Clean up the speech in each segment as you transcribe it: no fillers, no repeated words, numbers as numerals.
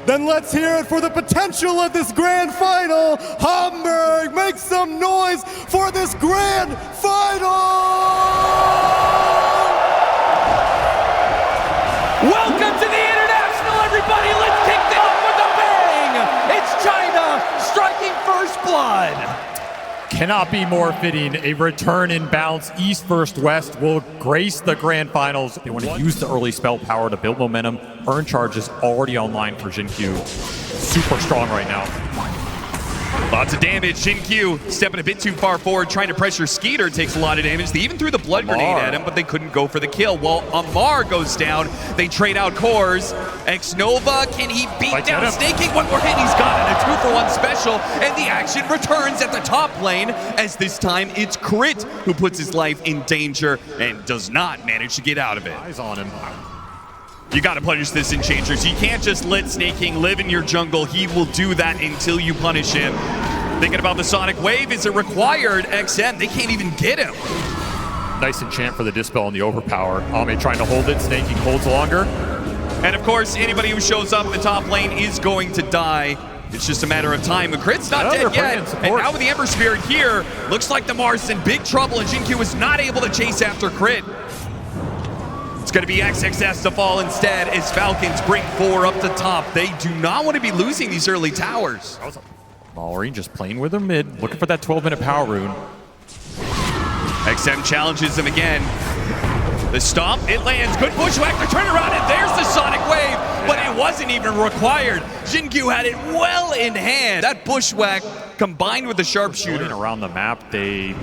Then let's hear it for the potential of this grand final. Hamburg, make some noise for this grand final! Welcome to the International, everybody! Let's kick it off with a bang! It's China striking first blood! Cannot be more fitting. A return in bounce, East versus West, will grace the grand finals. They want to use the early spell power to build momentum. Earn charge is already online for Jin-Q. Super strong right now. Lots of damage. Jin-Q stepping a bit too far forward, trying to pressure Skeeter, takes a lot of damage. They even threw the blood grenade at him, but they couldn't go for the kill. While Amar goes down, they trade out cores. X-Nova, can he beat down Snaking? One more hit, he's got it. A 2-for-1 special, and the action returns at the top lane, as this time it's Crit who puts his life in danger and does not manage to get out of it. Eyes on him. You gotta punish this Enchanters. You can't just let Snaking live in your jungle. He will do that until you punish him. Thinking about the Sonic Wave, is it required? XM, they can't even get him. Nice enchant for the Dispel and the Overpower. Ame trying to hold it, Snaking holds longer. And of course, anybody who shows up in the top lane is going to die. It's just a matter of time. Crit's not dead yet. And now with the Ember Spirit here, looks like the Mars is in big trouble, and Jin-Q is not able to chase after Crit. It's going to be XXS to fall instead as Falcons bring 4 up the top. They do not want to be losing these early towers. Mallory just playing with her mid, looking for that 12-minute power rune. XM challenges him again. The stomp, it lands. Good bushwhack, the turnaround, and there's the Sonic Wave, but it wasn't even required. Jin-Q had it well in hand. That bushwhack combined with the sharpshooter. Around the map, they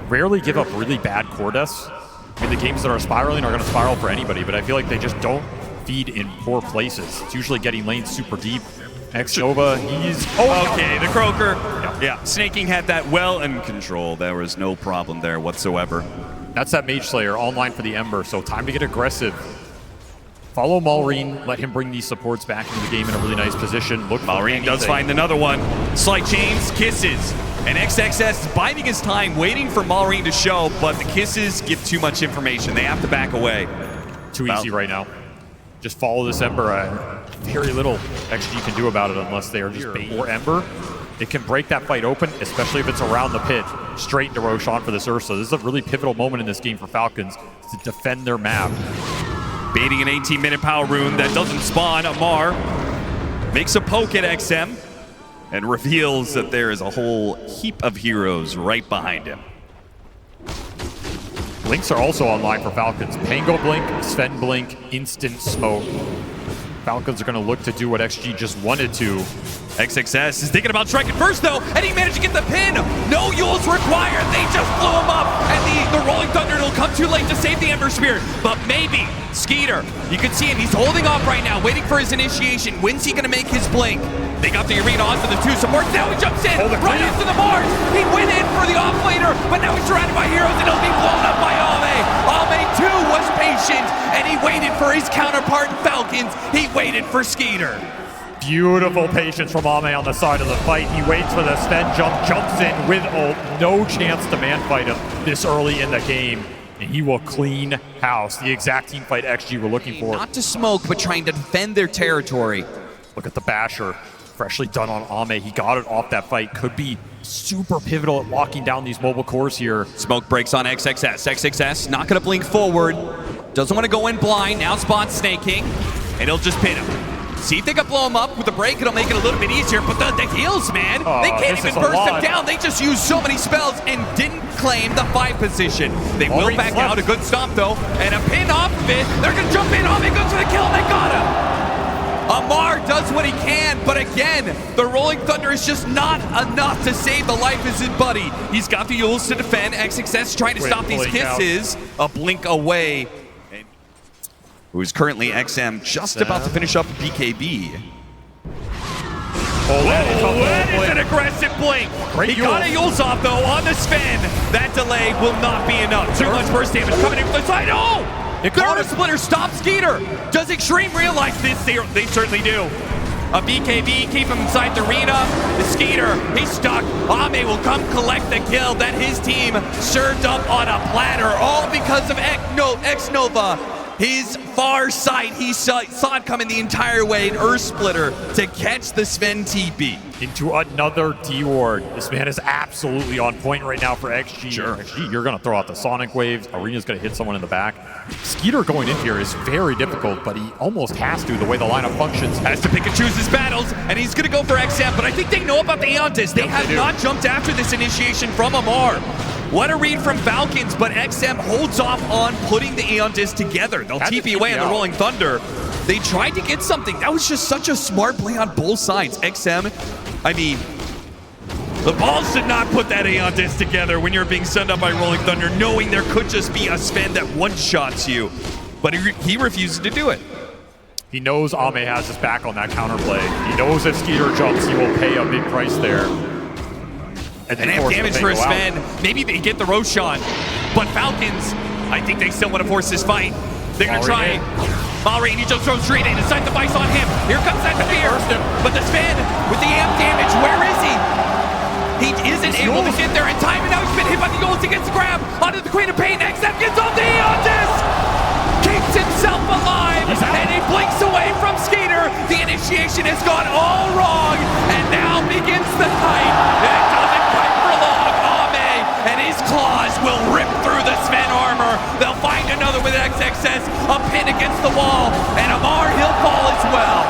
rarely give up really bad core deaths. I mean, the games that are spiraling are going to spiral for anybody, but I feel like they just don't feed in poor places. It's usually getting lanes super deep. X-Nova, he's... okay, the Croaker. Yeah, Snaking had that well in control. There was no problem there whatsoever. That's that Mage Slayer online for the Ember, so time to get aggressive. Follow Malrine, let him bring these supports back into the game in a really nice position. Look, Malrine does find another one. Slight chains, kisses. And XXS is biding his time, waiting for Malrine to show, but the kisses give too much information. They have to back away. Too easy right now. Just follow this Ember. Very little XG can do about it unless they are just bait or Ember. It can break that fight open, especially if it's around the pit. Straight into Roshan for this Ursa. This is a really pivotal moment in this game for Falcons to defend their map. Baiting an 18-minute power rune that doesn't spawn. Amar makes a poke at XM and reveals that there is a whole heap of heroes right behind him. Blinks are also online for Falcons. Pango Blink, Sven Blink, Instant Smoke. Falcons are going to look to do what XG just wanted to. XXS is thinking about striking first, though, and he managed to get the pin. No Yules required. They just blew him up, and the Rolling Thunder will come too late to save the Ember Spirit. But maybe Skeeter, you can see him. He's holding off right now, waiting for his initiation. When's he going to make his blink? They got the arena onto the 2 supports. Now he jumps in right into the Mars. He went in for the off-laner, but now he's surrounded by heroes, and he'll be blown up by Ame. Ame, too, was patient, and he waited for his counterpart in Falcons. He waited for Skeeter. Beautiful patience from Ame on the side of the fight. He waits for the Sven jump, jumps in with ult. No chance to man fight him this early in the game. And he will clean house. The exact team fight XG we're looking for. Not to smoke, but trying to defend their territory. Look at the basher. Freshly done on Ame. He got it off that fight. Could be super pivotal at locking down these mobile cores here. Smoke breaks on XXS. XXS not going to blink forward. Doesn't want to go in blind. Now spawns Snaking. And he'll just pin him. See if they can blow him up with a break. It'll make it a little bit easier. But the heals, man. They can't even burst him down. They just used so many spells and didn't claim the 5 position. They will back out. A good stomp, though. And a pin off of it. They're going to jump in. Ame goes for the kill. And they got him. Amar does what he can, but again, the Rolling Thunder is just not enough to save the life of his buddy. He's got the Yules to defend. XXS trying to stop these kisses. A blink away. Who's currently XM, just about to finish up BKB. That is an aggressive blink. He got a Yules off, though, on the Sven. That delay will not be enough. Too much burst damage coming in from the side. Oh! Third splitter stops Skeeter. Does Extreme realize this? They certainly do. A BKB, keep him inside the arena. The Skeeter, he's stuck. Ame will come collect the kill that his team served up on a platter, all because of X-Nova his far sight. He saw it coming the entire way, an Earth Splitter to catch the Sven TP. Into another D-Ward. This man is absolutely on point right now for XG. Sure. XG, you're going to throw out the Sonic Waves. Arena's going to hit someone in the back. Skeeter going in here is very difficult, but he almost has to, the way the lineup functions. Has to pick and choose his battles, and he's going to go for XM, but I think they know about the Aeon Disc. They have not jumped after this initiation from Amar. What a read from Falcons, but XM holds off on putting the Aeon Disc together. They'll TP away on the Rolling Thunder. They tried to get something. That was just such a smart play on both sides. XM, I mean, the balls did not put that Aeon Disc together when you're being sent up by Rolling Thunder, knowing there could just be a Sven that one-shots you. But he refuses to do it. He knows Ame has his back on that counterplay. He knows if Skeeter jumps, he will pay a big price there. And they have damage for his Sven. Maybe they get the Roshan. But Falcons, I think they still want to force this fight. They're going to try. Malrain, he just throws straight in. Assign the vice on him. Here comes that spear. But the Sven with the amp damage, where is he? He isn't able to get there in time, and now he's been hit by the Yules. He gets the grab onto the Queen of Pain. XM gets on the Aeon Disc! Keeps himself alive, and he blinks away from Skeeter. The initiation has gone all wrong, and now begins the kite. It doesn't kite for long. Ame and his claws will rip through the Sven armor. They'll find another with XXS, a pin against the wall, and Amar, he'll fall as well.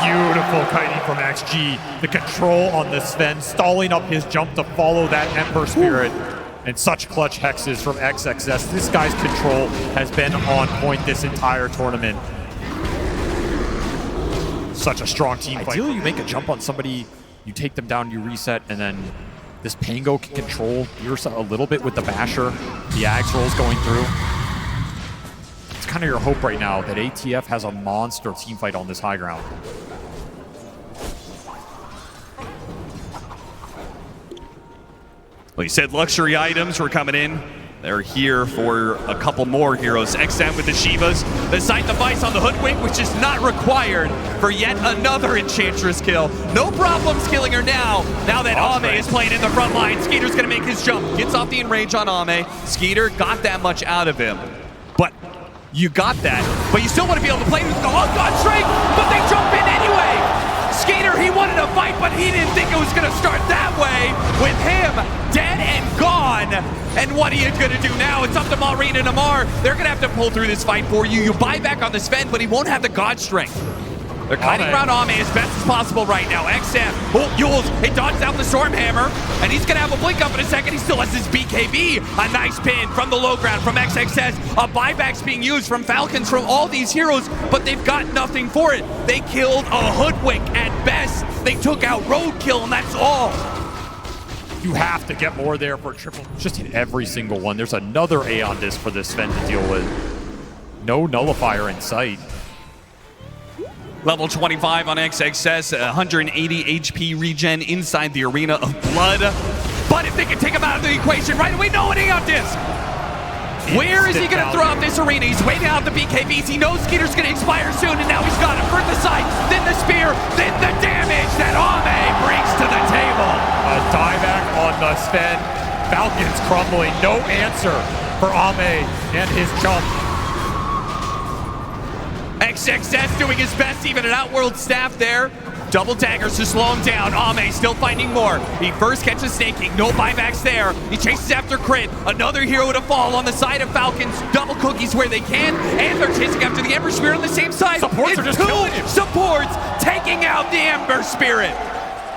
Beautiful kiting from XG. The control on the Sven, stalling up his jump to follow that Ember Spirit. And such clutch hexes from XXS. This guy's control has been on point this entire tournament. Such a strong team fight. Ideally, you make a jump on somebody, you take them down, you reset, and then this Pango can control Ursa a little bit with the Basher. The Ags rolls going through. It's kind of your hope right now that ATF has a monster team fight on this high ground. Well, he said luxury items were coming in. They're here for a couple more heroes. XM with the Shivas. The Sight Device on the Hoodwink, which is not required for yet another Enchantress kill. No problems killing her now that Ame is playing in the front line. Skeeter's going to make his jump. Gets off the in-range on Ame. Skeeter got that much out of him. But you got that. But you still want to be able to play with the God Strike, but they jump in anyway. Skeeter, he wanted to fight, but he didn't think it was going to start that way with him dead and gone. And what are you going to do now? It's up to Malrain and Amar. They're going to have to pull through this fight for you. You buy back on the Sven, but he won't have the God Strength. They're kiting around Ame as best as possible right now. XM, Yules, he dodges out the Stormhammer, and he's going to have a blink up in a second. He still has his BKB. A nice pin from the low ground from XXS. A buyback's being used from Falcons from all these heroes, but they've got nothing for it. They killed a Hoodwink at best. They took out Roadkill, and that's all. You have to get more there for triple. Just hit every single one. There's another Aeon Disc for this Sven to deal with. No nullifier in sight. Level 25 on XXS, 180 HP regen inside the Arena of Blood. But if they can take him out of the equation right away, no, an Aeon Disc! Where is he going to throw out this arena? He's waiting out the BKBs. He knows Skeeter's going to expire soon, and now he's got it. First the sight, then the spear, then the damage that Ame brings to the table. A dieback on the Sven. Falcons crumbling. No answer for Ame and his jump. XXS doing his best, even an Outworld staff there. Double daggers to slow him down. Ame still finding more. He first catches Snake King. No buybacks there. He chases after Crit. Another hero to fall on the side of Falcons. Double cookies where they can. And they're chasing after the Ember Spirit on the same side. Supports are just killing him. Supports taking out the Ember Spirit.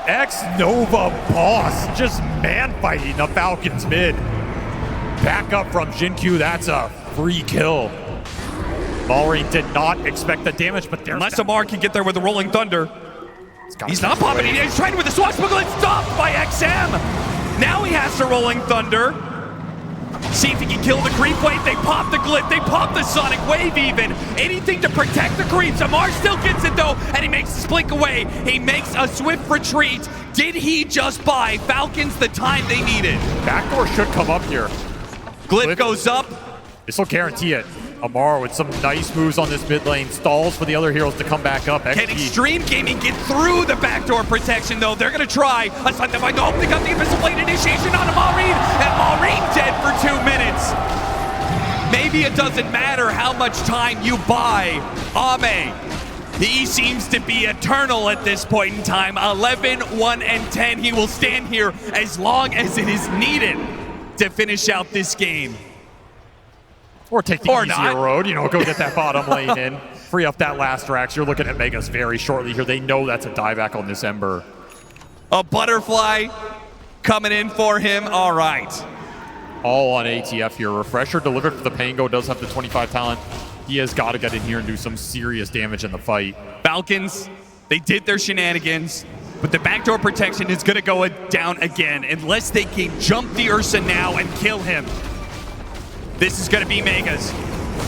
X-Nova boss just man-fighting the Falcons mid. Back up from Jinkyu. That's a free kill. Malrain did not expect the damage, but there's... Unless Amar can get there with the Rolling Thunder. He's not popping it. He's trying with the swashbuckle. It's stopped by XM. Now he has the Rolling Thunder. See if he can kill the creep wave. They pop the Glyph. They pop the Sonic Wave even. Anything to protect the creeps. Amar still gets it though, and he makes the blink away. He makes a swift retreat. Did he just buy Falcons the time they needed? Backdoor should come up here. Glyph goes up. This will guarantee it. Amar with some nice moves on this mid lane. Stalls for the other heroes to come back up. Can Extreme Gaming get through the backdoor protection, though? They're going to try. Aside the fight. Nope, they got the Invisible Blade initiation on Malrain. And Malrain dead for 2 minutes. maybe it doesn't matter how much time you buy. Ame, he seems to be eternal at this point in time. 11, 1, and 10. He will stand here as long as it is needed to finish out this game. Or take the easier road, you know, go get that bottom lane in. Free up that last Rax. You're looking at Megas very shortly here. They know that's a dieback on this Ember. A butterfly coming in for him. All right. All on ATF here. Refresher delivered for the Pango. Does have the 25 talent. He has got to get in here and do some serious damage in the fight. Falcons, they did their shenanigans, but the backdoor protection is going to go down again unless they can jump the Ursa now and kill him. This is going to be Megas.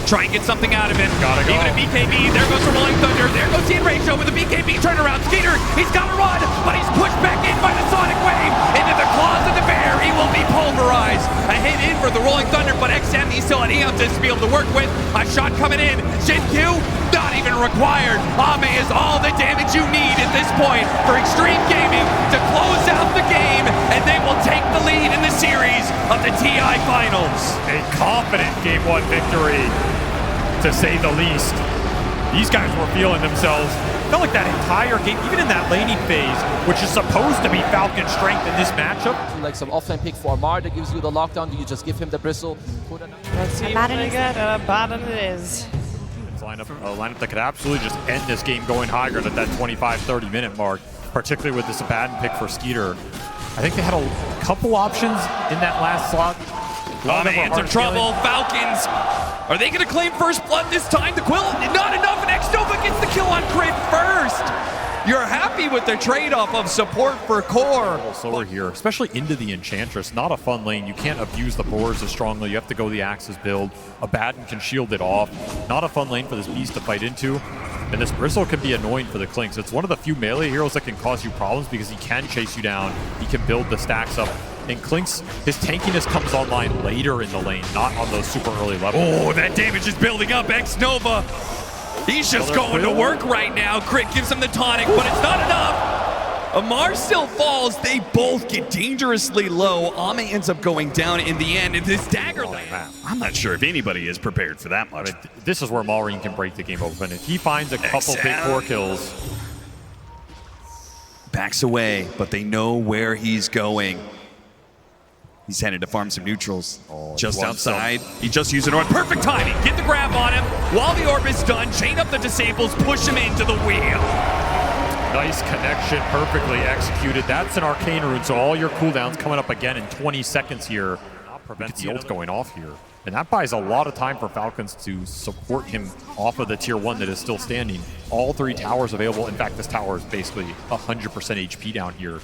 Try and get something out of him. Gotta go. Even a BKB. There goes the Rolling Thunder. There goes Team Ratio with a BKB turnaround. Skeeter, he's got to run, but he's pushed back in by the Sonic Wave into the claws of the bear. He will be pulverized. A hit in for the Rolling Thunder, but XM, he's still an Eon to be able to work with. A shot coming in. Shin Q, not even required. Ame is all the damage you need at this point for Extreme Gaming to close out the game, and they will take the lead in the series of the TI Finals. A confident Game 1 victory, to say the least. These guys were feeling themselves. Felt like that entire game, even in that laning phase, which is supposed to be Falcon's strength in this matchup. Like some offline pick for Amar that gives you the lockdown. Do you just give him the bristle? Let's see what they get, and a bottom it is. It's a lineup that could absolutely just end this game going higher at that 25-30 minute mark, particularly with this Abaddon pick for Skeeter. I think they had a couple options in that last slot. Ame into trouble. Falcons, are they going to claim first blood this time? The Quill, not enough, and X-Nova gets the kill on Crit first. You're happy with the trade-off of support for core. Slower here, especially into the Enchantress. Not a fun lane. You can't abuse the boards as strongly. You have to go the Axis build. Abaddon can shield it off. Not a fun lane for this beast to fight into. And this Bristle can be annoying for the Clinks. It's one of the few melee heroes that can cause you problems because he can chase you down. He can build the stacks up. And Clinks, his tankiness comes online later in the lane, not on those super early levels. Oh, that damage is building up. X-Nova, he's just going to work right now. Crit gives him the tonic, but it's not enough. Amar still falls. They both get dangerously low. Ame ends up going down in the end. And this dagger, I'm not sure if anybody is prepared for that much. I mean, this is where Maureen can break the game open. If he finds a couple big core kills. Backs away, but they know where he's going. He's headed to farm some neutrals. Just outside. He just used an orb. Perfect timing. Get the grab on him. While the orb is done, chain up the disables, push him into the wheel. Nice connection, perfectly executed. That's an arcane rune, so all your cooldowns coming up again in 20 seconds here. Prevent the ult going off here. And that buys a lot of time for Falcons to support him off of the tier 1 that is still standing. All 3 towers available. In fact, this tower is basically 100% HP down here.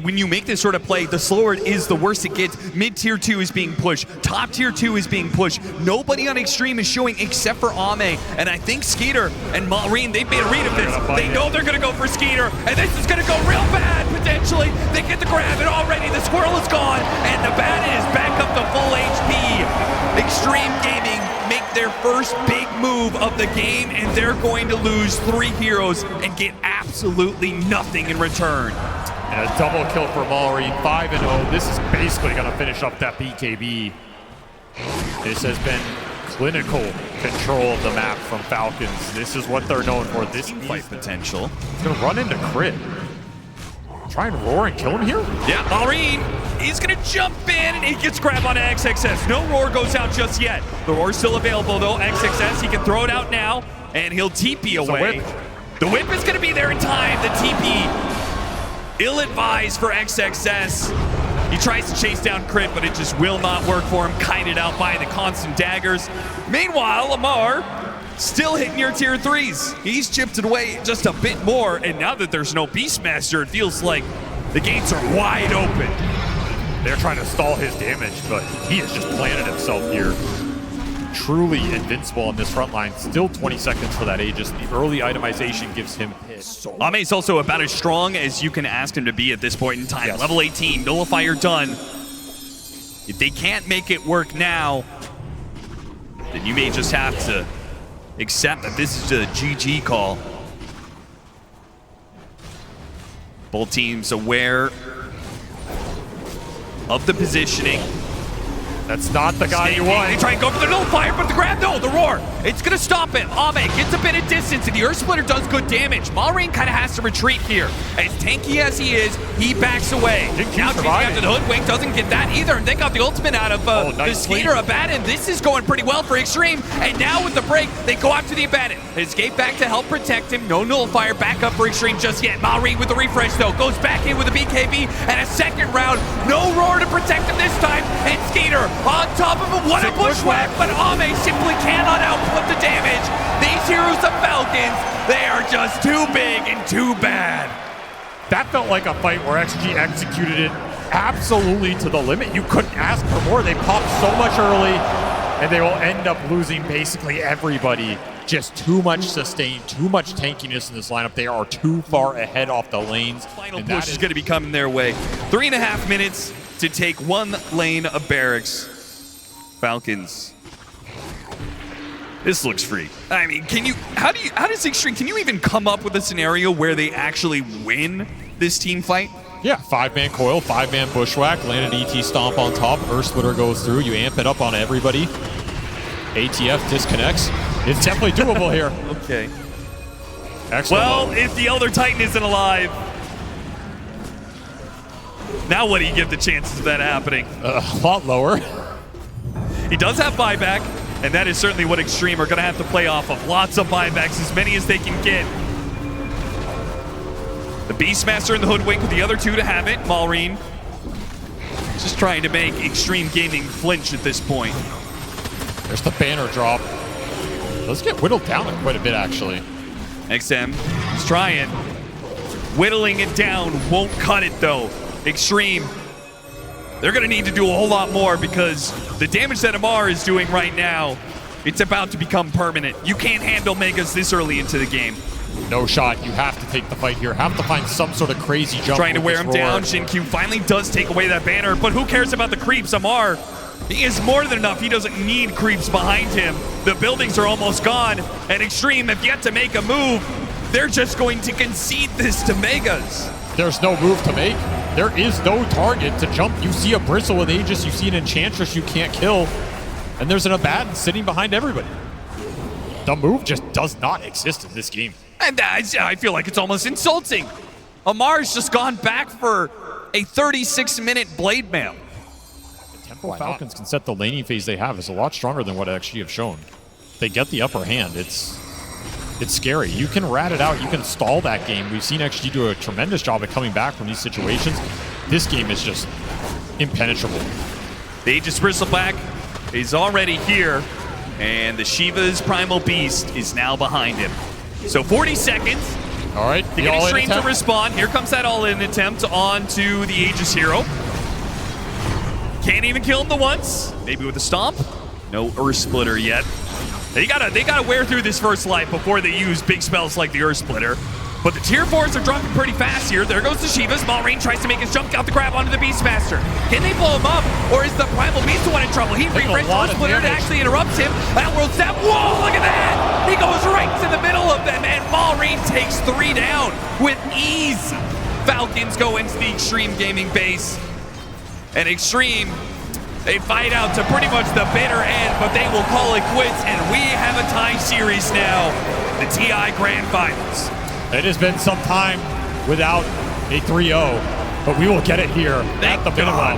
When you make this sort of play, the slower it is, the worse it gets. Mid tier 2 is being pushed. Top tier 2 is being pushed. Nobody on Extreme is showing except for Ame. And I think Skeeter and Maureen, they've made a read of this. They know they're going to go for Skeeter. And this is going to go real bad, potentially. They get the grab, and already the squirrel is gone. And the bat is back up to full HP. Extreme Gaming make their first big move of the game, and they're going to lose 3 heroes and get absolutely nothing in return. And a double kill for Maureen, 5-0. This is basically going to finish up that BKB. This has been clinical control of the map from Falcons. This is what they're known for. This Fight potential. He's going to run into Crit. Try and roar and kill him here? Yeah, Maureen, he's going to jump in, and he gets grabbed on XXS. No roar goes out just yet. The roar's still available, though. XXS, he can throw it out now, and he'll TP away. The whip is going to be there in time. The TP, ill-advised for XXS. He tries to chase down Crit, but it just will not work for him. Kited out by the constant daggers. Meanwhile, Amar still hitting your tier 3s. He's chipped it away just a bit more, and now that there's no Beastmaster, it feels like the gates are wide open. They're trying to stall his damage, but he has just planted himself here. Truly invincible on this front line. Still 20 seconds for that Aegis. The early itemization gives him hits. Ame's also about as strong as you can ask him to be at this point in time. Yes. Level 18, Nullifier done. If they can't make it work now, then you may just have to accept that this is a GG call. Both teams aware of the positioning. That's not the guy you want. They try and go for the nullifier, but the grab, no, the roar. It's going to stop him. Ame gets a bit of distance, and the Earth Splitter does good damage. Malrine kind of has to retreat here. As tanky as he is, he backs away. Now chasing after the Hoodwink, doesn't get that either, and they got the ultimate out of the Skeeter Abaddon. This is going pretty well for Extreme, and now with the break, they go after the Abaddon. Escape back to help protect him. No nullifier back up for Extreme just yet. Malrine with the refresh, though, goes back in with a BKB, and a second round. No roar to protect him this time, and Skeeter on top of him. What a bushwhack, but Ame simply cannot output the damage. These heroes, the Falcons, they are just too big and too bad. That felt like a fight where XG executed it absolutely to the limit. You couldn't ask for more. They popped so much early, and they will end up losing basically everybody. Just too much sustain, too much tankiness in this lineup. They are too far ahead off the lanes. Final push is going to be coming their way. 3.5 minutes to take one lane of barracks. Falcons. This looks free. I mean, how does Extreme, can you even come up with a scenario where they actually win this team fight? Yeah, 5-man coil, 5-man bushwhack, landed ET stomp on top, Earth Splitter goes through, you amp it up on everybody. ATF disconnects. It's definitely doable here. Okay. Excellent. Well, if the Elder Titan isn't alive, now what do you give the chances of that happening? A lot lower. He does have buyback, and that is certainly what Extreme are going to have to play off of. Lots of buybacks, as many as they can get. The Beastmaster and the Hoodwink with the other two to have it. Malrine just trying to make Extreme Gaming flinch at this point. There's the banner drop. Let's get whittled down quite a bit, actually. XM is trying. Whittling it down won't cut it, though. Extreme, they're going to need to do a whole lot more because the damage that Amar is doing right now, it's about to become permanent. You can't handle Megas this early into the game. No shot. You have to take the fight here. Have to find some sort of crazy jump. Trying to wear him down. Shin-Q finally does take away that banner, but who cares about the creeps? Amar, he is more than enough. He doesn't need creeps behind him. The buildings are almost gone, and Extreme have yet to make a move. They're just going to concede this to Megas. There's no move to make. There is no target to jump. You see a Bristle with Aegis, you see an Enchantress you can't kill, and there's an Abaddon sitting behind everybody. The move just does not exist in this game. And I feel like it's almost insulting. Amar's just gone back for a 36-minute blade mail. The tempo Falcons can set the laning phase they have is a lot stronger than what I actually have shown. They get the upper hand. It's scary. You can rat it out. You can stall that game. We've seen XG do a tremendous job at coming back from these situations. This game is just impenetrable. The Aegis Bristleback is already here, and the Shiva's Primal Beast is now behind him. So 40 seconds. All right. They get Extreme to respond. Here comes that all-in attempt onto the Aegis hero. Can't even kill him the once. Maybe with a stomp. No Earth Splitter yet. They gotta wear through this first life before they use big spells like the Earth Splitter. But the tier 4s are dropping pretty fast here. There goes the Shivas. Malrine tries to make his jump out the grab onto the Beastmaster. Can they blow him up? Or is the Primal Beast the one in trouble? He reframes the Earth Splitter. It actually interrupts him. That world step. Whoa, look at that! He goes right to the middle of them, and Malrine takes 3 down with ease. Falcons go into the Extreme Gaming base. And Extreme, they fight out to pretty much the bitter end, but they will call it quits, and we have a tie series now. The TI Grand Finals. It has been some time without a 3-0, but we will get it here at the minimum.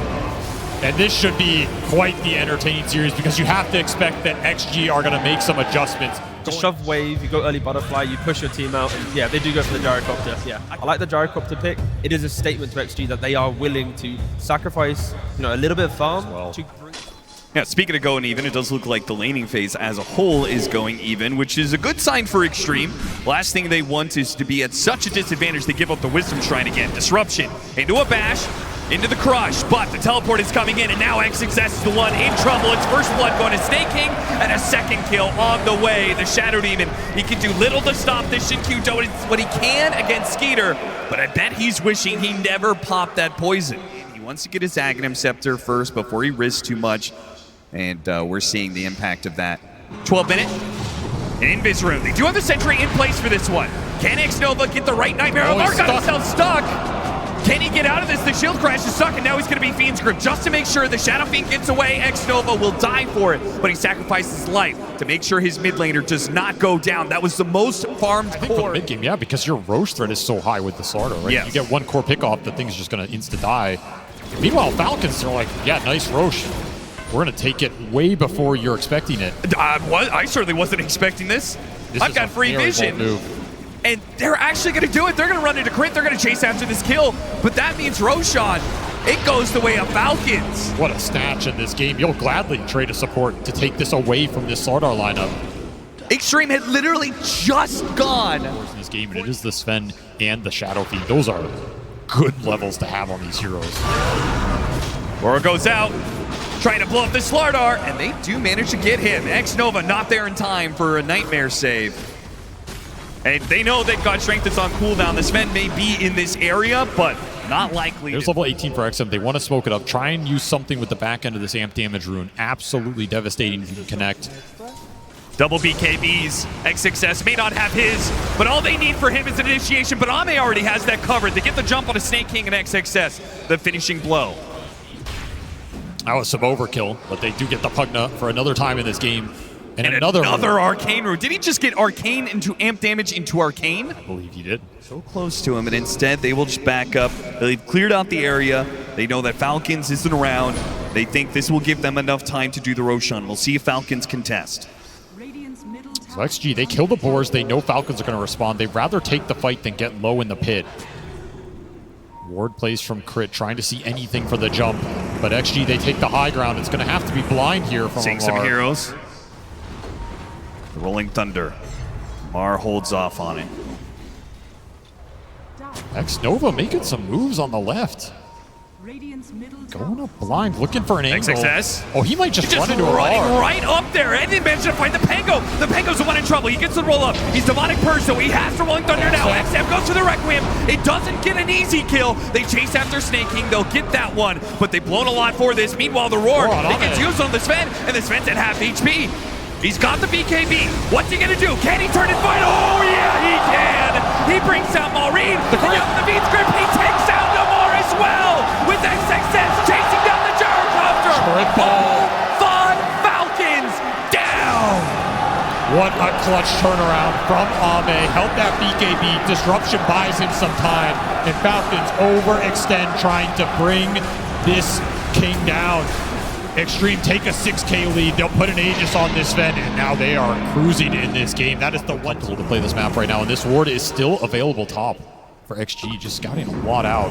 And this should be quite the entertaining series because you have to expect that XG are going to make some adjustments. Just shove wave, you go early butterfly, you push your team out, and yeah, they do go for the gyrocopter. Yeah, I like the gyrocopter pick. It is a statement to XG that they are willing to sacrifice, a litto bit of farm to. Yeah, speaking of going even, it does look like the laning phase as a whole is going even, which is a good sign for Extreme. Last thing they want is to be at such a disadvantage they give up the Wisdom Shrine again. Disruption into a bash, into the crush, but the teleport is coming in, and now XXS is the one in trouble. It's first blood going to Snake King, and a second kill on the way. The Shadow Demon, he can do little to stop this Shin-Q doing what he can against Skeeter, but I bet he's wishing he never popped that poison. He wants to get his Aghanim Scepter first before he risks too much. And we're seeing the impact of that. 12-minute, an Invis Rune. They do have the Sentry in place for this one. Can X-Nova get the right Nightmare? Amar got himself stuck. Can he get out of this? The shield crash is stuck, and now he's going to be Fiend's grip just to make sure the Shadow Fiend gets away. X-Nova will die for it, but he sacrifices his life to make sure his mid laner does not go down. That was the most farmed I think for core. the mid game, yeah, because your Roche threat is so high with the Slardar, right? Yes. You get one core pick off, the thing's just going to insta-die. Meanwhile, Falcons are like, yeah, nice Roche. We're going to take it way before you're expecting it. I certainly wasn't expecting this. I've got free vision. Move. And they're actually going to do it. They're going to run into crit. They're going to chase after this kill. But that means Roshan, it goes the way of Falcons. What a snatch in this game. You'll gladly trade a support to take this away from this Slardar lineup. XTREME had literally just gone. In this game, and it is the Sven and the Shadow Fiend. Those are good levels to have on these heroes. Aura goes out, trying to blow up this Slardar, and they do manage to get him. X-Nova not there in time for a Nightmare save. And they know that God Strength is on cooldown. The Sven may be in this area, but not likely. There's level 18 for XM. They want to smoke it up. Try and use something with the back end of this amp damage rune. Absolutely devastating if you can connect. Double BKBs. XXS may not have his, but all they need for him is an initiation. But Ame already has that covered. They get the jump on a Snake King and XXS, the finishing blow. That was some overkill, but they do get the Pugna for another time in this game. And another Arcane Rune. Did he just get Arcane into amp damage into Arcane? I believe he did. So close to him, and instead they will just back up. They've cleared out the area. They know that Falcons isn't around. They think this will give them enough time to do the Roshan. We'll see if Falcons contest. So XG, they kill the boars. They know Falcons are going to respond. They'd rather take the fight than get low in the pit. Ward plays from crit, trying to see anything for the jump. But XG, they take the high ground. It's going to have to be blind here from Seeing some heroes. The Rolling Thunder. Mar holds off on it. X-Nova making some moves on the left. Going up blind, looking for an angle. XXS. Oh, he might just run into a running bar. right up there, and he managed to find the Pango. The Pango's the one in trouble. He gets the roll up. He's Demonic Purge, so he has to Rolling Thunder now. XM goes to the Requiem. It doesn't get an easy kill. They chase after Snake King. They'll get that one, but they've blown a lot for this. Meanwhile, the Roar, it gets used on the Sven, and the Sven's at half HP. He's got the BKB. What's he gonna do? Can he turn it fight? Oh yeah, he can. He brings out Maureen. The Fiend's grip. He takes out Namor as well with XXS chasing down the gyrocopter. Triple. Fun Falcons down. What a clutch turnaround from Ame. Help that BKB. Disruption buys him some time. And Falcons overextend trying to bring this king down. XTREME take a 6K lead. They'll put an Aegis on this Sven, and now they are cruising in this game. That is the one tool to play this map right now, and this ward is still available top for XG, just scouting a lot out.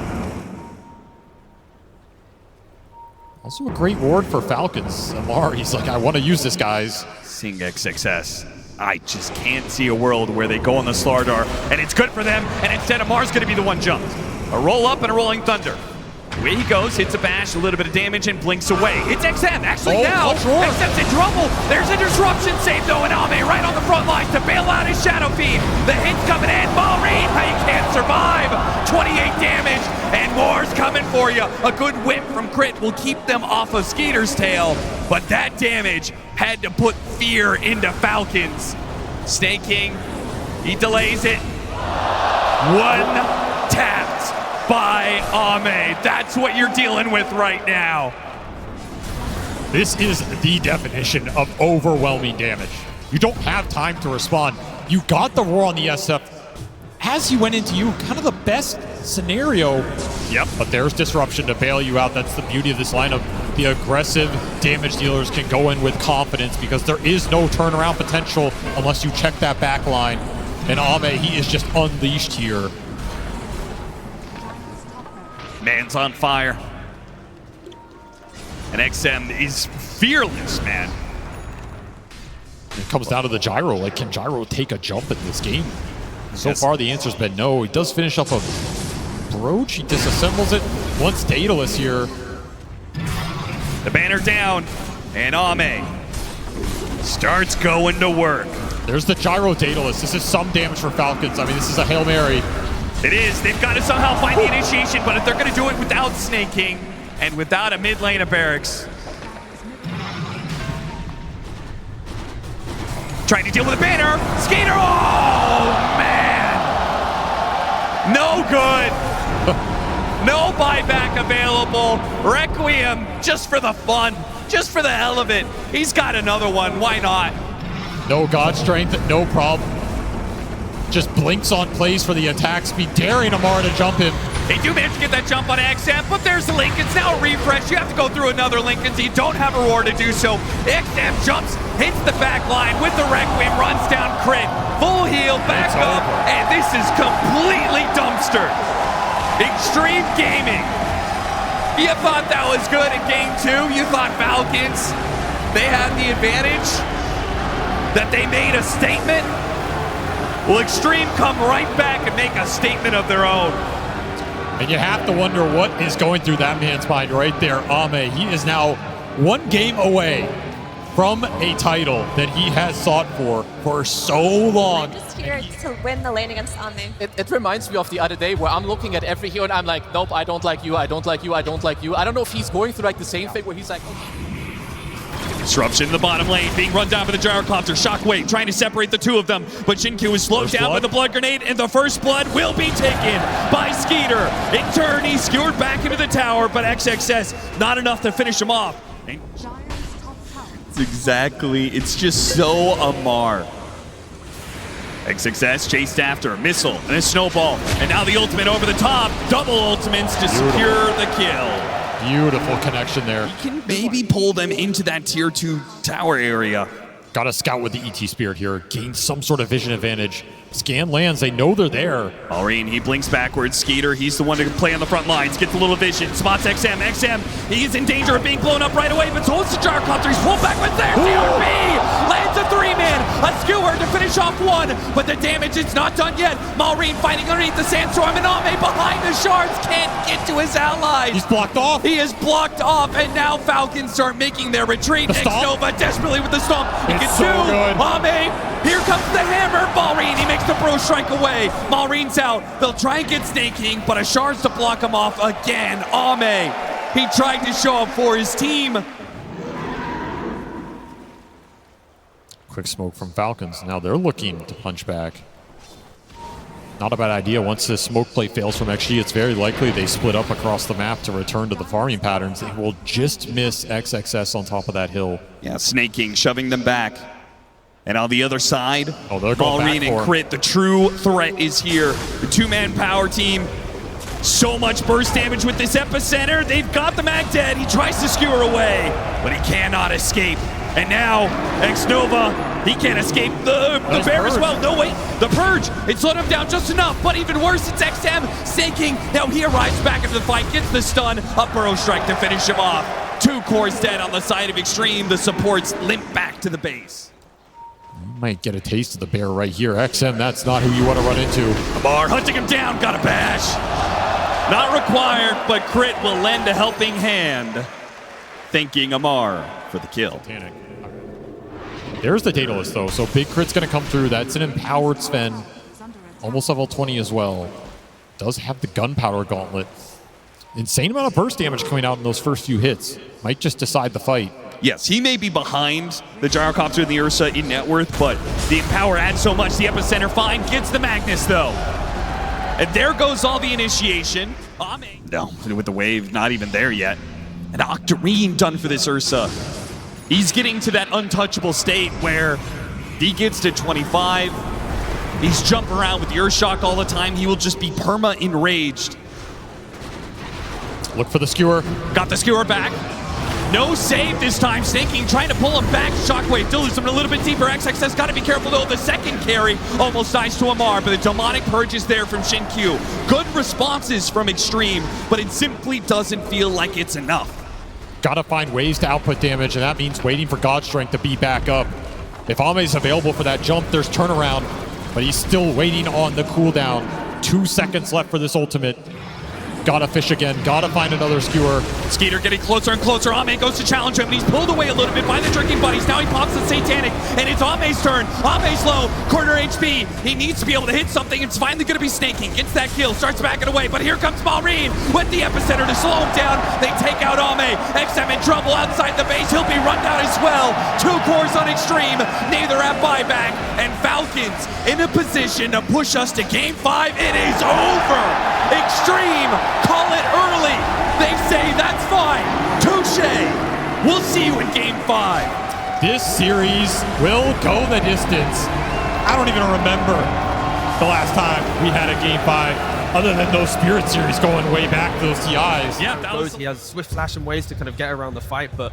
Also a great ward for Falcons. Amar, he's like, I want to use this, guys. Seeing XXS. I just can't see a world where they go on the Slardar, and it's good for them, and instead Amar's going to be the one jumped. A roll up and a Rolling Thunder. Away he goes, hits a bash, a little bit of damage, and blinks away. It's XM, actually now. XM's in trouble. There's a disruption save though, and Ame right on the front line to bail out his Shadow Fiend. The hit's coming in. Maureen, he can't survive. 28 damage, and more's coming for you. A good whip from crit will keep them off of Skeeter's tail, but that damage had to put fear into Falcons. Snake King, he delays it. One tapped by Ame. That's what you're dealing with right now. This is the definition of overwhelming damage. You don't have time to respond. You got the roar on the SF. As he went into you, kind of the best scenario. Yep, but there's disruption to bail you out. That's the beauty of this lineup. The aggressive damage dealers can go in with confidence because there is no turnaround potential unless you check that back line. And Ame, he is just unleashed here. Man's on fire. And XM is fearless, man. It comes down to the gyro. Like, can gyro take a jump in this game? So far, the answer's been no. He does finish up a brooch. He disassembles it. Once Daedalus here. The banner down, and Ame starts going to work. There's the gyro Daedalus. This is some damage for Falcons. I mean, this is a Hail Mary. It is. They've got to somehow find the initiation, but if they're going to do it without Snake King and without a mid lane of barracks. Trying to deal with a banner. Skater. Oh, man. No good. No buyback available. Requiem, just for the fun, just for the hell of it. He's got another one, why not? No God Strength, no problem. Just blinks on plays for the attack speed, daring Amar to jump him. They do manage to get that jump on XM, but there's the Lincolns. Now a refresh. You have to go through another Lincolns. You don't have a roar to do so. XM jumps, hits the back line with the Requiem, runs down crit. Full heal, back up, and this is completely dumpstered. Extreme Gaming. You thought that was good in game 2. You thought Falcons, they had the advantage, that they made a statement. Well, Extreme come right back and make a statement of their own. And you have to wonder what is going through that man's mind right there, Ame. He is now 1 game away from a title that he has sought for so long. I'm just here to win the lane against Ame. It reminds me of the other day where I'm looking at every hero and I'm like, nope, I don't like you, I don't like you, I don't like you. I don't know if he's going through like the same thing where he's like, Disruption in the bottom lane, being run down by the gyrocopter. Shockwave trying to separate the two of them, but Shinkyu is slowed down by the blood grenade, and the first blood will be taken by Skeeter. In turn, he's skewered back into the tower, but XXS not enough to finish him off. It's just so Amar. XXS chased after, missile, and a snowball, and now the ultimate over the top. Double ultimates to secure the kill. Beautiful connection there. He can maybe pull them into that tier 2 tower area. Got to scout with the ET Spirit here. Gain some sort of vision advantage. Scan lands, they know they're there. Maureen, he blinks backwards. Skeeter, he's the one to play on the front lines. Gets a little vision. Spots XM. XM, he's in danger of being blown up right away, but holds the gyrocopter. He's pulled backwards there. TRP lands a 3-man. A skewer to finish off 1, but the damage is not done yet. Maureen fighting underneath the sandstorm, and Ame behind the shards can't get to his allies. He's blocked off. He is blocked off, and now Falcons start making their retreat. Nova desperately with the stomp. He gets so 2. good. Ame, here comes the hammer. Maureen, he makes the bro strike away. Maureen's out. They'll try and get Snake King, but a shards to block him off again. Ame, he tried to show up for his team. Quick smoke from Falcons. Now they're looking to punch back. Not a bad idea. Once this smoke play fails from XG, it's very likely they split up across the map to return to the farming patterns. They will just miss XXS on top of that hill. Yeah, Snake King shoving them back. And on the other side, they're going Maureen back and for Crit, the true threat is here. The 2-man power team. So much burst damage with this epicenter. They've got the mag dead. He tries to skewer away, but he cannot escape. And now, X-Nova, he can't escape the bear as well. No, wait, the Purge, it slowed him down just enough, but even worse, it's XM sinking. Now he arrives back into the fight, gets the stun, a burrow strike to finish him off. 2 cores dead on the side of Extreme. The supports limp back to the base. Might get a taste of the bear right here. XM, that's not who you want to run into. Amar hunting him down, got a bash. Not required, but Crit will lend a helping hand. Thanking Amar for the kill. There's the Daedalus though, so Big Crit's gonna come through. That's an empowered Sven. Almost level 20 as well. Does have the gunpowder gauntlet. Insane amount of burst damage coming out in those first few hits. Might just decide the fight. Yes, he may be behind the gyrocopter and the Ursa in net worth, but the Empower adds so much. The epicenter fine, gets the Magnus though. And there goes all the initiation. No, with the wave, not even there yet. An Octarine done for this Ursa. He's getting to that untouchable state where he gets to 25. He's jumping around with the Earthshock all the time. He will just be perma enraged. Look for the skewer. Got the skewer back. No save this time. Snaking trying to pull him back. Shockwave dilutes him a little bit deeper. XXS got to be careful though. The second carry almost dies to Amar, but the demonic purge is there from Shinkyu. Good responses from Extreme, but it simply doesn't feel like it's enough. Gotta find ways to output damage, and that means waiting for God Strength to be back up. If Ame's available for that jump, there's turnaround, but he's still waiting on the cooldown. 2 seconds left for this ultimate. Gotta fish again, gotta find another skewer. Skeeter getting closer and closer. Ame goes to challenge him, and he's pulled away a little bit by the drinking buddies. Now he pops the Satanic, and it's Ame's turn. Ame's low, corner HP. He needs to be able to hit something. It's finally gonna be Snaking. Gets that kill, starts backing away, but here comes Maureen with the epicenter to slow him down. They take out Ame. XM in trouble outside the base. He'll be run down as well. 2 cores on Extreme, neither have buyback, and Falcons in a position to push us to game 5. It is over. Extreme Call it early. They say that's fine. Touche. We'll see you in Game 5. This series will go the distance. I don't even remember the last time we had a Game 5, other than those Spirit series going way back to those TIs. Yeah, that was... He has swift flash and ways to kind of get around the fight, but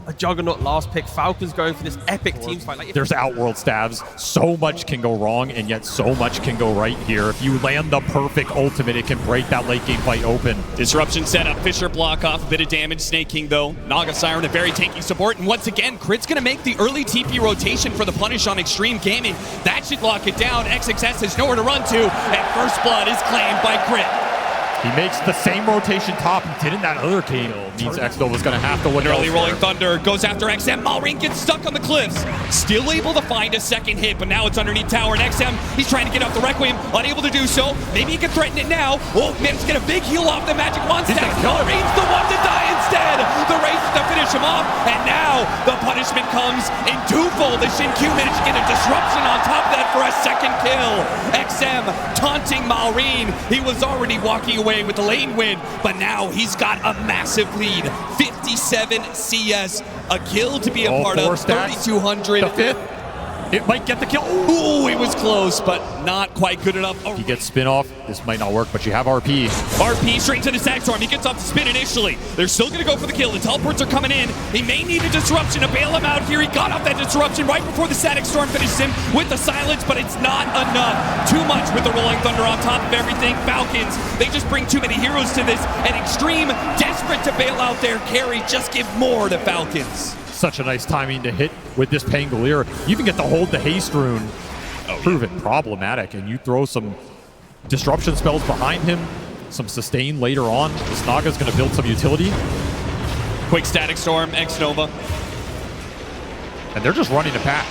a juggernaut last pick. Falcons going for this epic team fight. Like, there's outworld stabs. So much can go wrong, and yet so much can go right here. If you land the perfect ultimate, it can break that late game fight open. Disruption setup. Fisher block off a bit of damage. Snake King, though. Naga Siren, a very tanky support. And once again, Crit's going to make the early TP rotation for the punish on Extreme Gaming. That should lock it down. XXS has nowhere to run to, and First Blood is claimed by Crit. He makes the same rotation top he did in that other game. Means X-Nova's going to have to look Early elsewhere. Rolling Thunder goes after XM. Malrine gets stuck on the cliffs. Still able to find a second hit, but now it's underneath tower. And XM, he's trying to get off the Requiem. Unable to do so. Maybe he can threaten it now. Oh, man, he's get a big heal off the Magic Wand stack. Malrine's the one to die instead. The race to finish him off. And now the punishment comes in twofold. The Shin-Q managed to get a disruption on top of that for a second kill. XM taunting Malrine. He was already walking away with the lane win, but now he's got a massive lead. 57 CS, a kill to be a part of. 3,200. The fifth, it might get the kill. Ooh, it was close, but not quite good enough. If you get spin off, this might not work, but you have RP. RP straight to the Static Storm. He gets off the spin initially. They're still going to go for the kill. The teleports are coming in. He may need a disruption to bail him out here. He got off that disruption right before the Static Storm finishes him with the silence, but it's not enough. Too much with the Rolling Thunder on top of everything. Falcons, they just bring too many heroes to this, and Extreme, desperate to bail out their carry, just give more to Falcons. Such a nice timing to hit with this Pangolier. You even get to hold the haste rune. Prove it problematic, and you throw some disruption spells behind him, some sustain later on. This Naga's going to build some utility. Quick Static Storm, X-Nova. And they're just running a pack.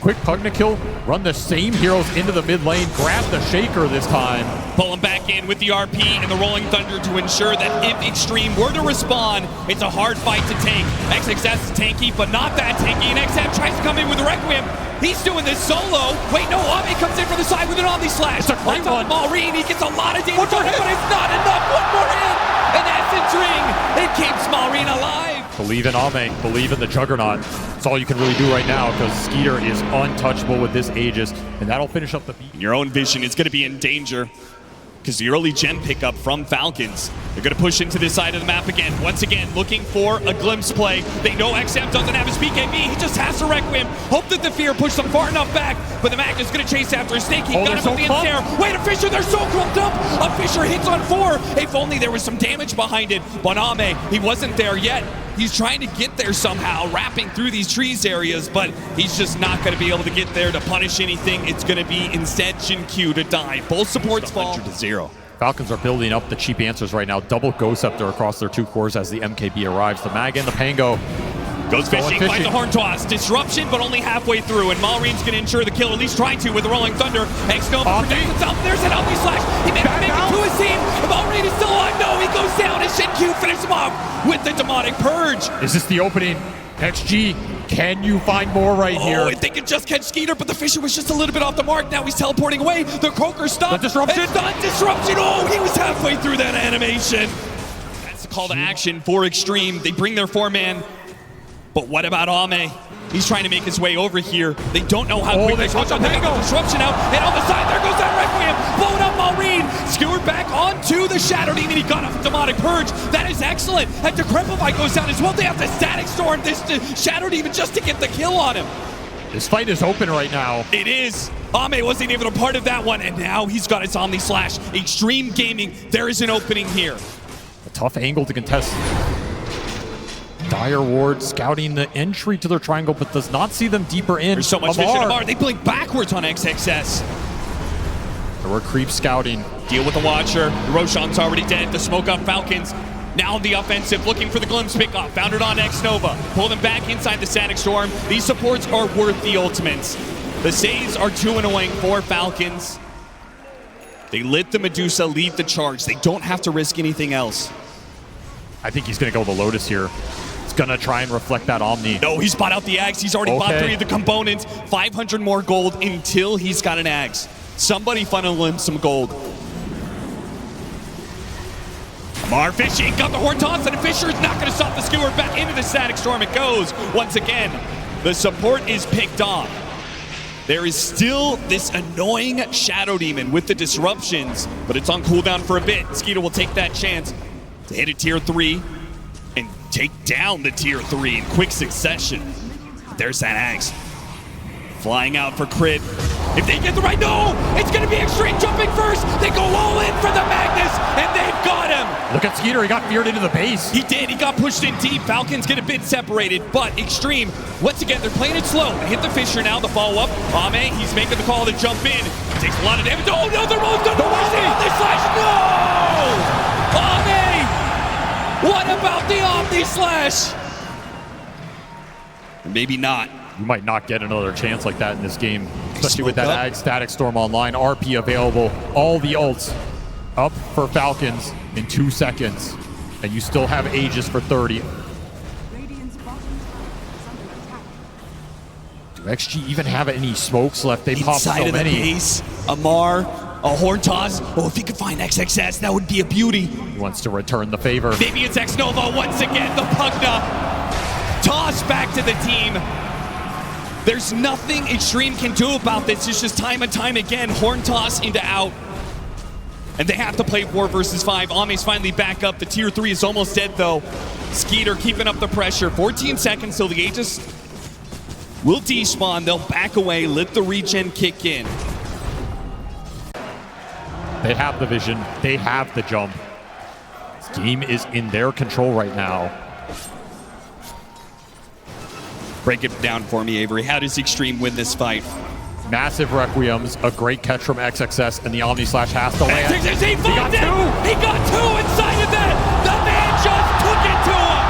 Quick Pugna kill, run the same heroes into the mid lane, grab the Shaker this time. Pull him back in with the RP and the Rolling Thunder to ensure that if Extreme were to respond, it's a hard fight to take. XXS is tanky, but not that tanky, and XM tries to come in with the Requiem. He's doing this solo. Wait, no, Ame comes in from the side with an Omni Slash. It's a great one. Malrine, he gets a lot of damage on him, but it's not enough. One more hit, and that's the ring. It keeps Malrine alive. Believe in Ame, believe in the Juggernaut. That's all you can really do right now, because Skeeter is untouchable with this Aegis, and that'll finish up the beat. Your own vision is going to be in danger, because the early gen pickup from Falcons. They're going to push into this side of the map again. Once again, looking for a glimpse play. They know XM doesn't have his BKB. He just has to Requiem. Hope that the Fear pushed them far enough back, but the Mag is going to chase after a Snake. He got him with the ensnare. Wait, a Fisher, they're so clumped up. A Fisher hits on 4. If only there was some damage behind it. Boname, he wasn't there yet. He's trying to get there somehow, wrapping through these trees areas, but he's just not going to be able to get there to punish anything. It's going to be instead Shin-Q to die. Both supports fall to 0. Falcons are building up the cheap answers right now. Double Ghost Scepter across their 2 cores as the MKB arrives. The Mag and the Pango. Goes fishing, finds the Horn Toss. Disruption, but only halfway through, and Malrine's going to ensure the kill, at least trying to with the Rolling Thunder. X-Nova protects himself. There's an Omni Slash. He may make it to his team. Malrine is still alive. No, he goes down, and Shin-Q finishes him off with the Demonic Purge. Is this the opening? XG, can you find more right here? Oh, if they could just catch Skeeter, but the Fisher was just a little bit off the mark. Now he's teleporting away. The Croaker stopped. The disruption. It's not disruption. Oh, he was halfway through that animation. That's the call to action for Extreme. They bring their 4-man. But what about Ame? He's trying to make his way over here. They don't know how quick they switch on the disruption out. And on the side, there goes that Requiem. Blowing up Malrine. Skewered back onto the Shadow Demon. He got off the Demonic Purge. That is excellent. And Decrepify goes down as well. They have to Static Storm this Shadow Demon just to get the kill on him. This fight is open right now. It is. Ame wasn't even a part of that one. And now he's got his Omni Slash. Extreme Gaming. There is an opening here. A tough angle to contest. Dire Ward scouting the entry to their triangle, but does not see them deeper in. There's so much vision. Amar, they blink backwards on XXS. There were creep scouting. Deal with the Watcher. Roshan's already dead. The smoke up Falcons. Now on the offensive, looking for the glimpse pickoff. Found it on X-Nova. Pull them back inside the Static Storm. These supports are worth the ultimates. The saves are too annoying for Falcons. They let the Medusa lead the charge. They don't have to risk anything else. I think he's going to go the Lotus here. Gonna try and reflect that Omni. No, he's bought out the Ags. He's already bought 3 of the components. 500 more gold until he's got an Ags. Somebody funnel him some gold. Mar fishing, got the horn toss, and Fisher is not going to stop the skewer. Back into the static storm it goes. Once again, the support is picked off. There is still this annoying Shadow Demon with the disruptions, but it's on cooldown for a bit. Skeeter will take that chance to hit a tier 3 and take down the tier 3 in quick succession. There's that axe. Flying out for crit. If they get the right, no! It's gonna be Extreme jumping first! They go all in for the Magnus, and they've got him! Look at Skeeter, he got veered into the base. He did, he got pushed in deep. Falcons get a bit separated, but Extreme, once again, they're playing it slow. They hit the Fisher now, the follow-up. Ame, he's making the call to jump in. Takes a lot of damage. Oh no, they're almost done. Omni Slash, no! Ame! What about the Omni Slash? Maybe not. You might not get another chance like that in this game, especially with that Ag Static Storm online. RP available, all the ults up for Falcons in 2 seconds, and you still have Aegis for 30. Do XG even have any smokes left? They popped so many. Inside of the base, Amar, a horn toss. Oh, if he could find XXS, that would be a beauty. He wants to return the favor. Maybe it's X-Nova once again, the Pugna. Toss back to the team. There's nothing Extreme can do about this. It's just time and time again, horn toss into out. And they have to play 4 versus 5. Ame's finally back up. The tier 3 is almost dead though. Skeeter keeping up the pressure. 14 seconds till the Aegis will despawn. They'll back away, let the regen kick in. They have the vision, they have the jump. This game is in their control right now. Break it down for me, Avery. How does Extreme win this fight? Massive Requiems, a great catch from XXS, and the Omni Slash has to land. XXS, he got two! He got 2 inside of that! The man just took it to him!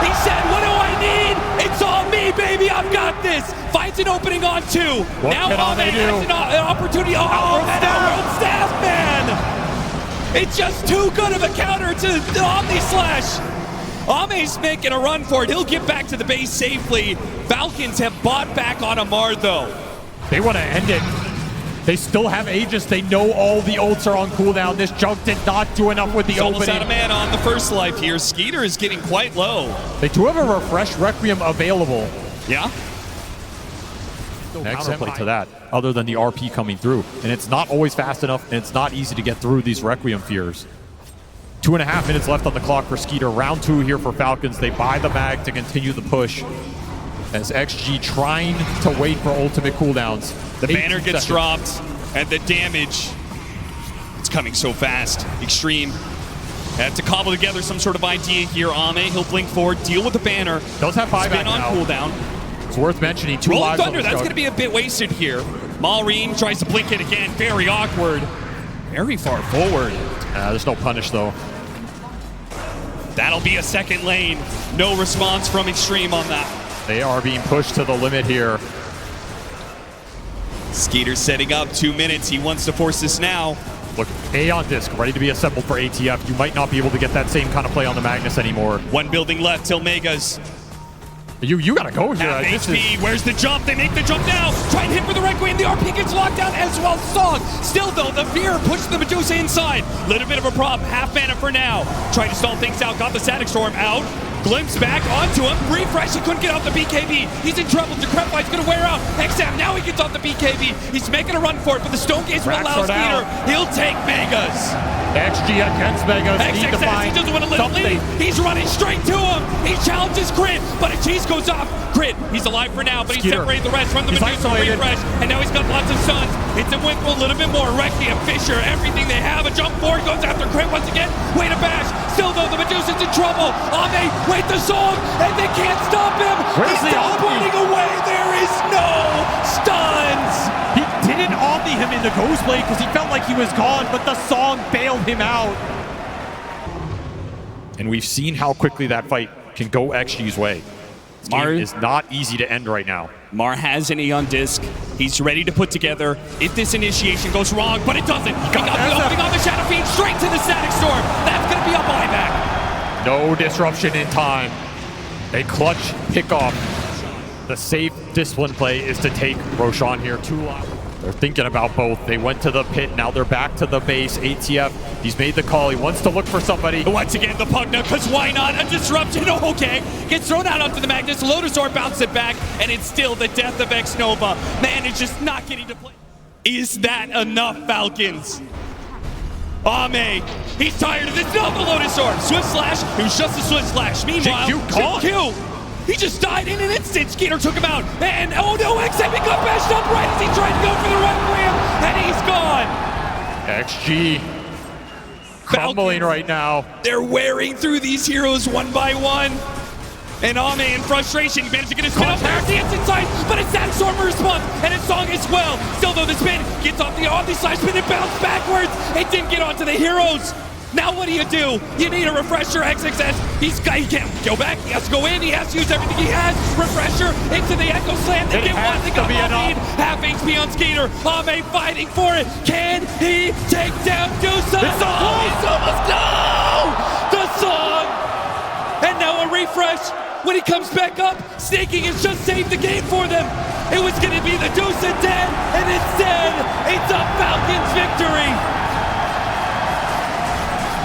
He said, what do I need? It's all me, baby, I've got this! Finds an opening on 2. Now Ame has an opportunity. Oh, that outrun staff, man! It's just too good of a counter to the Omni Slash! Ame's making a run for it. He'll get back to the base safely. Falcons have bought back on Amar, though. They want to end it. They still have Aegis. They know all the ults are on cooldown. This junk did not do enough with the opening. Almost out of man on the first life here. Skeeter is getting quite low. They do have a refresh Requiem available. Yeah. Next counterplay to that, other than the RP coming through. And it's not always fast enough, and it's not easy to get through these Requiem fears. 2.5 minutes left on the clock for Skeeter. Round 2 here for Falcons. They buy the mag to continue the push. As XG trying to wait for ultimate cooldowns. The banner gets dropped, and the damage, it's coming so fast. Extreme have to cobble together some sort of idea here. Ame, he'll blink forward, deal with the banner. Does have 5 spin on now. Cooldown. It's worth mentioning. 2 Rolling lives Thunder, that's going to be a bit wasted here. Maureen tries to blink it again. Very awkward. Very far forward. There's no punish, though. That'll be a second lane. No response from Extreme on that. They are being pushed to the limit here. Skeeter setting up 2 minutes. He wants to force this now. Look, A on disc, ready to be assembled for ATF. You might not be able to get that same kind of play on the Magnus anymore. 1 building left till Megas. You gotta go here. HP, where's the jump? They make the jump now. Try and hit for the Requiem. The RP gets locked down as well. Song. Still though, the fear pushes the Medusa inside. Little bit of a problem. Half mana for now. Trying to stall things out. Got the Static Storm out. Glimpse back onto him. Refresh. He couldn't get off the BKB. He's in trouble. Decrepify's gonna wear out. XM now he gets off the BKB. He's making a run for it, but the Stone Gaze will allow Skeeter. He'll take Megas. XG against Megas. Need to find he doesn't want to let him leave. He's running straight to him. He challenges Crit, but a cheese goes off. Crit, he's alive for now, but he's separated the rest from the Medusa refresh, and now he's got lots of stuns. Hits him with a little bit more. Requiem, Fisher, everything they have. A jump forward, goes after Crit once again. Way to bash. Still though, the Medusa's in trouble. Ame, wait the song, and they can't stop him. Where's he's running away. There is no stuns. He didn't omni him in the Ghost Blade because he felt like he was gone, but the song bailed him out. And we've seen how quickly that fight can go XG's way. This game is not easy to end right now. Mar has an E on disc. He's ready to put together if this initiation goes wrong, but it doesn't. He got the opening on the Shadow Fiend straight to the Static Storm. That's going to be a buyback. No disruption in time. A clutch pick off. The safe discipline play is to take Roshan here. 2 lives. They're thinking about both. They went to the pit, now they're back to the base. ATF, he's made the call. He wants to look for somebody. Once again, the Pugna, because why not? A disruption, okay. Gets thrown out onto the Magnus. Lotusor bounces it back, and it's still the death of Xnova. Man, it's just not getting to play. Is that enough, Falcons? Ame, he's tired of this. No, the Lotusor. Swift Slash, it was just a Swift Slash. Meanwhile, JQ, he just died in an instant. Skeeter took him out. And oh no, XM got bashed up right as he tried to go for the right ramp. And he's gone. XG crumbling right now. They're wearing through these heroes one by one. And Ame in frustration, he managed to get his spin up there. The inside, but it's that Stormer response. And his song as well. Still though, the spin gets off the side spin and bounce backwards. It didn't get onto the heroes. Now what do? You need a refresher, XXS. He can't go back, he has to go in, he has to use everything he has. Refresher into the Echo Slam. They get one, they got lead. Half HP on Skeeter. Ame fighting for it. Can he take down Dusa? It's almost the song! And now a refresh. When he comes back up, Snaking has just saved the game for them. It was gonna be the Dusa dead, and instead, it's a Falcons victory.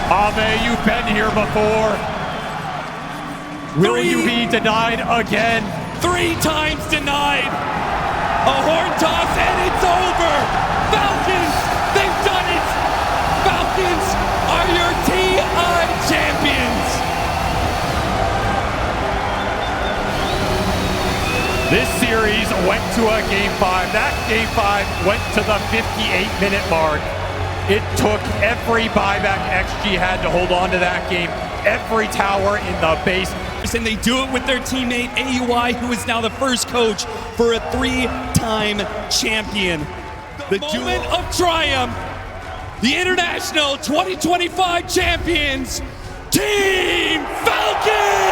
Ame, you've been here before. Will you be denied again? 3 times denied. A horn toss and it's over. Falcons, they've done it. Falcons are your TI champions. This series went to a Game 5. That Game 5 went to the 58-minute mark. It took every buyback XG had to hold on to that game. Every tower in the base. And they do it with their teammate AUI, who is now the first coach for a 3-time champion. The moment of triumph. The International 2025 champions, Team Falcons!